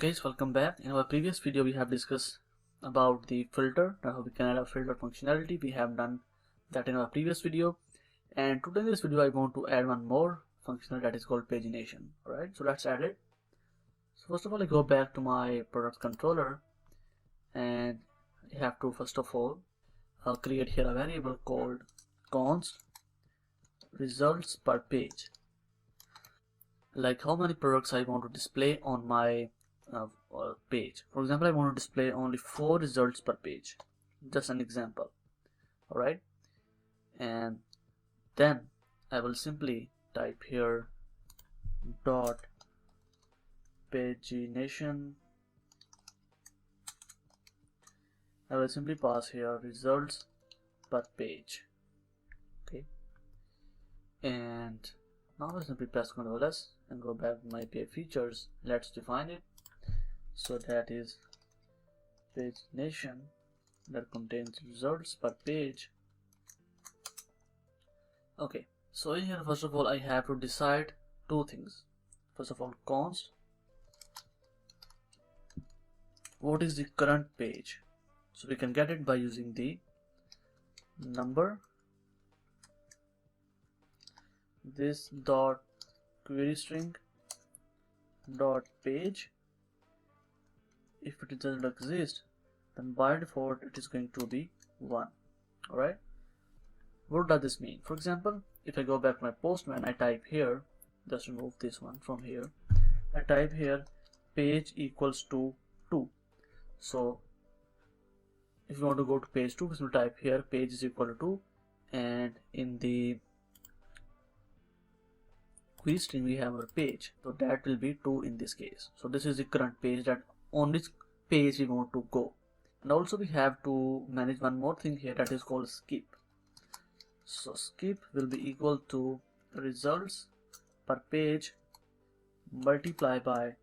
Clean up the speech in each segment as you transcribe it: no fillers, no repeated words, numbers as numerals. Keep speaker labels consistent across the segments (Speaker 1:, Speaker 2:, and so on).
Speaker 1: Okay, so welcome back. In our previous video we have discussed about the filter, how we can add a filter functionality. We have done that in our previous video, and today in this video I want to add one more functional that is called pagination. Alright, so let's add it. So first of all I go back to my product controller, and I have to first of all create here a variable called const results per page, like how many products I want to display on my page. For example, I want to display only 4 results per page, just an example. Alright, and then I will simply type here dot pagination. I will simply pass here results per page. Okay, and now I simply press Ctrl S and go back to my API features. Let's define it. So that is pagination that contains results per page. Okay, so in here first of all I have to decide two things. First of all, const what is the current page. So we can get it by using the number this dot query string dot page. If it doesn't exist, then by default it is going to be 1. Alright, what does this mean? For example, if I go back to my postman, I type here, just remove this one from here, I type here page equals to 2. So if you want to go to page 2, we will type here page is equal to 2, and in the query string we have our page, so that will be 2 in this case. So this is the current page, that on this page we want to go. And also we have to manage one more thing here, that is called skip. So skip will be equal to results per page multiply by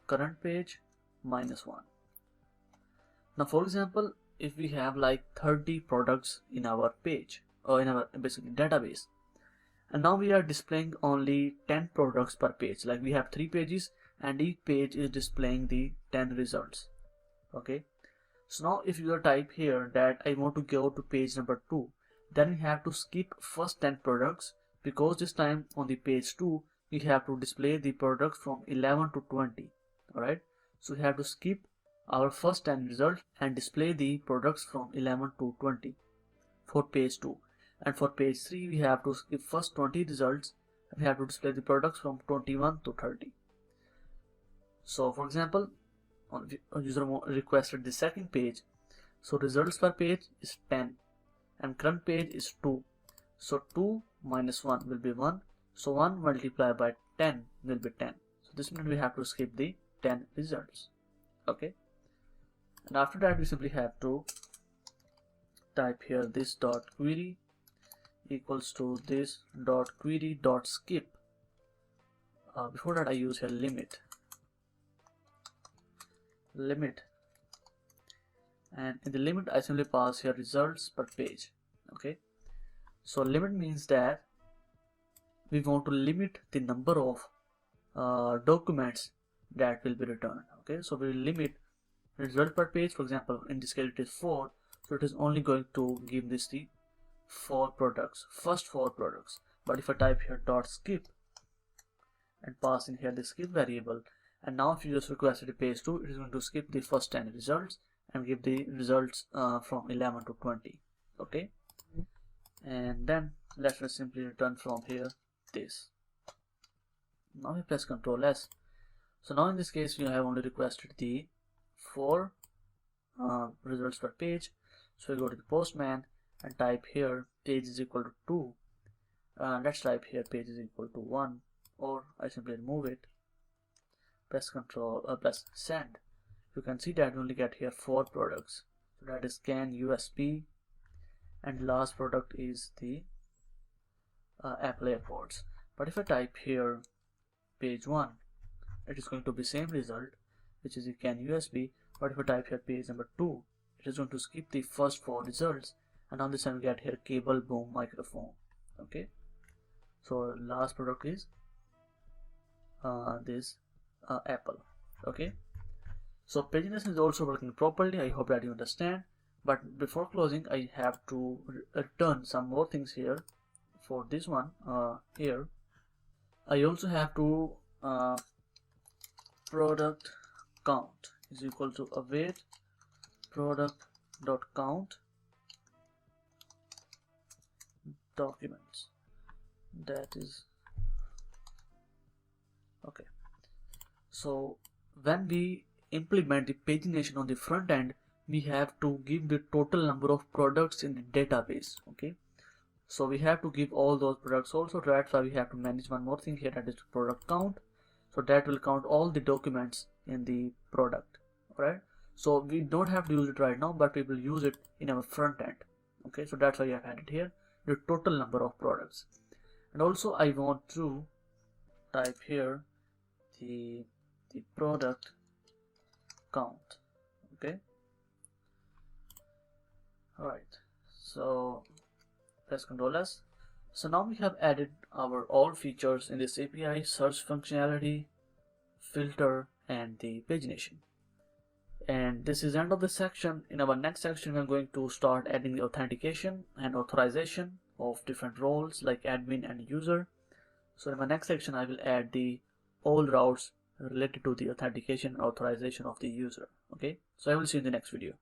Speaker 1: current page minus 1. Now for example, if we have like 30 products in our page or in our basically database, and now we are displaying only 10 products per page, like we have 3 pages and each page is displaying the 10 results. Okay, so now if you type here that I want to go to page number 2, then we have to skip first 10 products, because this time on the page 2 we have to display the products from 11 to 20. Alright, so we have to skip our first 10 results and display the products from 11 to 20 for page 2. And for page 3 we have to skip first 20 results and we have to display the products from 21 to 30. So for example, a user requested the second page, so results per page is 10 and current page is 2. So 2 minus 1 will be 1. So 1 multiplied by 10 will be 10. So this means we have to skip the 10 results. Okay, and after that we simply have to type here this dot query equals to this dot query dot skip. Before that I use here limit, and in the limit I simply pass here results per page. Okay, so limit means that we want to limit the number of documents that will be returned. Okay, so we will limit result per page. For example, in this case it is 4, so it is only going to give this the 4 products, first 4 products. But if I type here dot skip and pass in here the skip variable, and now if you just requested a page 2, it is going to skip the first 10 results and give the results from 11 to 20. Okay, and then let's just simply return from here this. Now we press Ctrl S. So now in this case we have only requested the 4 results per page. So we go to the postman and type here page is equal to 2. Let's type here page is equal to 1, or I simply remove it, press press send. You can see that we only get here 4 products. So that is scan USB, and last product is the Apple AirPods. But if I type here page 1, it is going to be same result, which is the can USB. But if I type here page number 2, it is going to skip the first 4 results, and on this time we get here cable boom microphone. Okay, so last product is this Apple. Okay, so pagination is also working properly. I hope that you understand. But before closing, I have to return some more things here. For this one, here, I also have to product count is equal to await product dot count documents. That is okay. So when we implement the pagination on the front end, we have to give the total number of products in the database. Okay, so we have to give all those products also. That's why we have to manage one more thing here, that is product count. So that will count all the documents in the product. Right, so we don't have to use it right now, but we will use it in our front end. Okay, so that's why I have added here the total number of products. And also I want to type here the product count. Okay, all right, so let's control S. So now we have added our all features in this API: search functionality, filter, and the pagination. And this is the end of the section. In our next section, we're going to start adding the authentication and authorization of different roles like admin and user. So in my next section, I will add the all routes related to the authentication and authorization of the user. Okay, so I will see you in the next video.